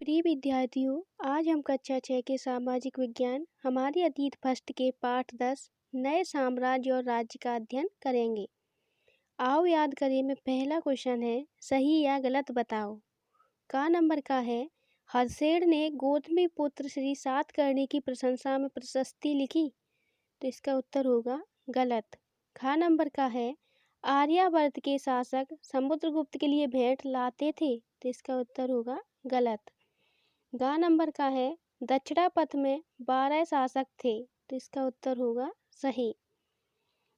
प्रिय विद्यार्थियों, आज हम कक्षा 6 के सामाजिक विज्ञान हमारे अतीत फर्स्ट के पाठ 10 नए साम्राज्य और राज्य का अध्ययन करेंगे। आओ याद करें। में पहला क्वेश्चन है, सही या गलत बताओ। का नंबर का है, हर्षेड ने गौतमी पुत्र श्री सातकर्णी की प्रशंसा में प्रशस्ति लिखी, तो इसका उत्तर होगा गलत। खा नंबर का है, आर्यावर्त के शासक समुद्रगुप्त के लिए भेंट लाते थे, तो इसका उत्तर होगा गलत। गा नंबर का है, दक्षिणापथ में 12 शासक थे, तो इसका उत्तर होगा सही।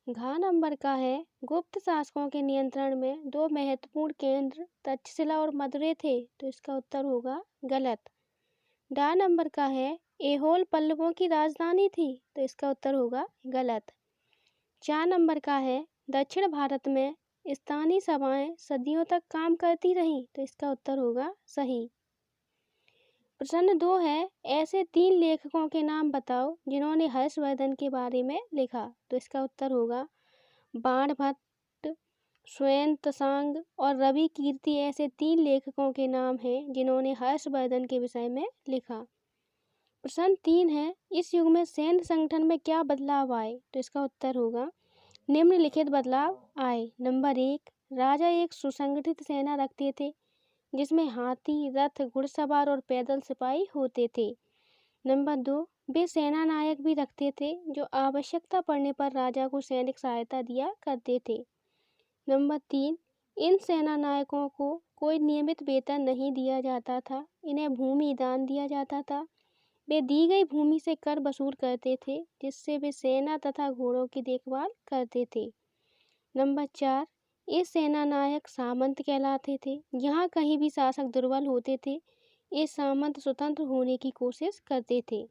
घा नंबर का है, गुप्त शासकों के नियंत्रण में 2 महत्वपूर्ण केंद्र तक्षशिला और मदुरै थे, तो इसका उत्तर होगा गलत। डा नंबर का है, ऐहोल पल्लवों की राजधानी थी, तो इसका उत्तर होगा गलत। 4 नंबर का है, दक्षिण भारत में स्थानीय सभाएं सदियों तक काम करती रहीं, तो इसका उत्तर होगा सही। प्रश्न 2 है, ऐसे 3 लेखकों के नाम बताओ जिन्होंने हर्षवर्धन के बारे में लिखा, तो इसका उत्तर होगा बाणभट्ट, स्वयं त्सांग और रवि कीर्ति। ऐसे 3 लेखकों के नाम हैं जिन्होंने हर्षवर्धन के विषय में लिखा। प्रश्न 3 है, इस युग में सैन्य संगठन में क्या बदलाव आए, तो इसका उत्तर होगा निम्नलिखित बदलाव आए। नंबर 1, राजा एक सुसंगठित सेना रखते थे जिसमें हाथी, रथ, घुड़सवार और पैदल सिपाही होते थे। नंबर 2, वे सेना नायक भी रखते थे जो आवश्यकता पड़ने पर राजा को सैनिक सहायता दिया करते थे। नंबर 3, इन सेना नायकों को कोई नियमित वेतन नहीं दिया जाता था, इन्हें भूमि दान दिया जाता था। वे दी गई भूमि से कर वसूल करते थे जिससे वे सेना तथा घोड़ों की देखभाल करते थे। नंबर 4, ये सेना नायक सामंत कहलाते थे। यहाँ कहीं भी शासक दुर्बल होते थे, ये सामंत स्वतंत्र होने की कोशिश करते थे।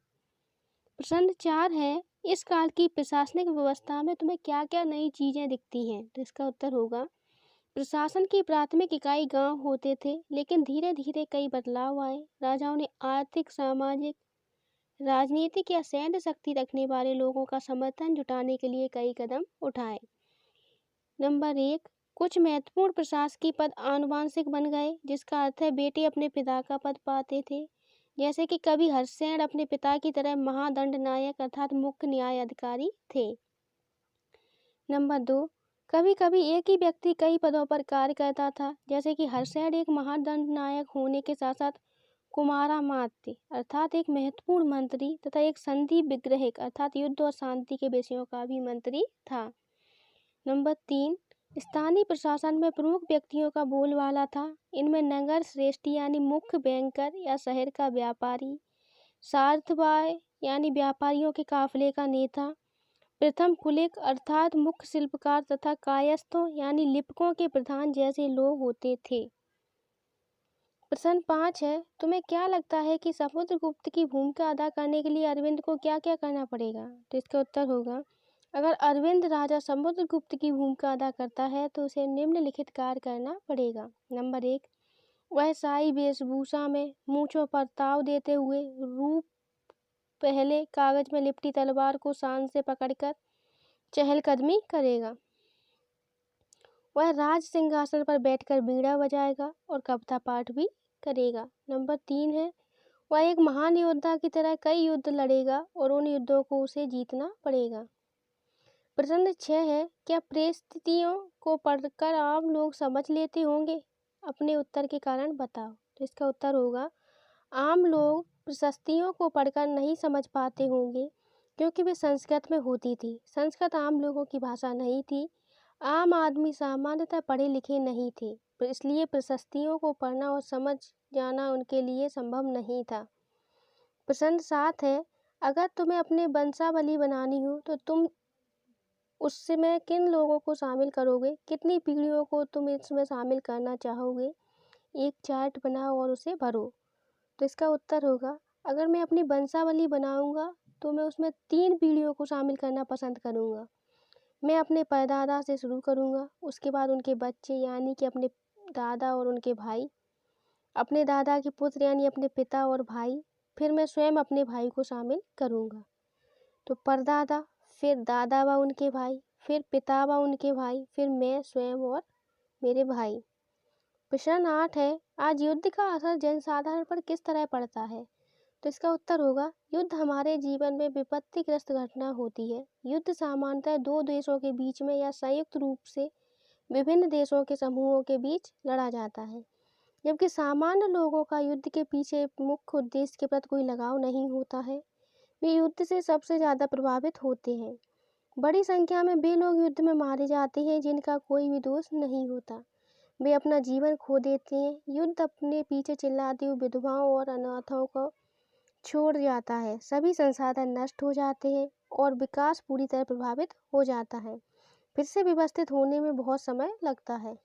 प्रश्न 4 है, इस काल की प्रशासनिक व्यवस्था में तुम्हें क्या क्या नई चीजें दिखती हैं, तो इसका उत्तर होगा प्रशासन की प्राथमिक इकाई गांव होते थे, लेकिन धीरे धीरे कई बदलाव आए। राजाओं ने आर्थिक, सामाजिक, राजनीतिक या सैन्य शक्ति रखने वाले लोगों का समर्थन जुटाने के लिए कई कदम उठाए। नंबर 1, कुछ महत्वपूर्ण प्रशासकीय पद आनुवांशिक बन गए, जिसका अर्थ है बेटे अपने पिता का पद पाते थे। जैसे कि कवि हर्षसेन अपने पिता की तरह महादंड नायक अर्थात मुख्य न्याय अधिकारी थे। नंबर 2, कभी कभी एक ही व्यक्ति कई पदों पर कार्य करता था, जैसे कि हर्षसेन एक महादंड नायक होने के साथ साथ कुमारामात्य अर्थात एक महत्वपूर्ण मंत्री तथा एक संधि विग्रहिक अर्थात युद्ध और शांति के विषयों का भी मंत्री था। नंबर 3, स्थानीय प्रशासन में प्रमुख व्यक्तियों का बोलबाला था। इनमें नगर श्रेष्ठी यानी मुख्य बैंकर या शहर का व्यापारी, सारथबाई यानी व्यापारियों के काफिले का नेता, प्रथम कुलिक अर्थात मुख्य शिल्पकार तथा कायस्थों यानी लिपकों के प्रधान जैसे लोग होते थे। प्रश्न 5 है, तुम्हें क्या लगता है कि समुद्रगुप्त की भूमिका अदा करने के लिए अरविंद को क्या क्या करना पड़ेगा, तो इसका उत्तर होगा अगर अरविंद राजा समुद्रगुप्त की भूमिका अदा करता है तो उसे निम्नलिखित कार्य करना पड़ेगा। नंबर 1, वह शाही वेशभूषा में मूंछों पर ताव देते हुए रूप पहले कागज में लिपटी तलवार को शान से पकड़कर चहलकदमी करेगा। वह राज सिंहासन पर बैठकर बीड़ा बजाएगा और कविता पाठ भी करेगा। नंबर 3 है, वह एक महान योद्धा की तरह कई युद्ध लड़ेगा और उन युद्धों को उसे जीतना पड़ेगा। प्रश्न 6 है, क्या परिस्थितियों को पढ़कर आम लोग समझ लेते होंगे? अपने उत्तर के कारण बताओ, तो इसका उत्तर होगा आम लोग प्रशस्तियों को पढ़कर नहीं समझ पाते होंगे क्योंकि वे संस्कृत में होती थी। संस्कृत आम लोगों की भाषा नहीं थी। आम आदमी सामान्यतः पढ़े लिखे नहीं थे, इसलिए प्रशस्तियों को पढ़ना और समझ जाना उनके लिए संभव नहीं था। प्रश्न 7 है, अगर तुम्हें अपने वंशावली बनानी हो तो तुम उसमें किन लोगों को शामिल करोगे? कितनी पीढ़ियों को तुम इसमें शामिल करना चाहोगे? एक चार्ट बनाओ और उसे भरो। तो इसका उत्तर होगा अगर मैं अपनी वंशावली बनाऊंगा तो मैं उसमें 3 पीढ़ियों को शामिल करना पसंद करूंगा। मैं अपने परदादा से शुरू करूंगा, उसके बाद उनके बच्चे यानी कि अपने दादा और उनके भाई, अपने दादा के पुत्र यानी अपने पिता और भाई, फिर मैं स्वयं अपने भाई को शामिल करूंगा। तो परदादा, फिर दादा व उनके भाई, फिर पिता व उनके भाई, फिर मैं स्वयं और मेरे भाई। प्रश्न 8 है, आज युद्ध का असर जनसाधारण पर किस तरह पड़ता है? तो इसका उत्तर होगा, युद्ध हमारे जीवन में विपत्तिग्रस्त घटना होती है। युद्ध सामान्यतः दो देशों के बीच में या संयुक्त रूप से विभिन्न देशों के समूहों के बीच लड़ा जाता है, जबकि सामान्य लोगों का युद्ध के पीछे मुख्य उद्देश्य के प्रति कोई लगाव नहीं होता है। वे युद्ध से सबसे ज़्यादा प्रभावित होते हैं। बड़ी संख्या में वे लोग युद्ध में मारे जाते हैं जिनका कोई भी दोष नहीं होता। वे अपना जीवन खो देते हैं। युद्ध अपने पीछे चिल्लाती हुई विधवाओं और अनाथों को छोड़ जाता है। सभी संसाधन नष्ट हो जाते हैं और विकास पूरी तरह प्रभावित हो जाता है। फिर से व्यवस्थित होने में बहुत समय लगता है।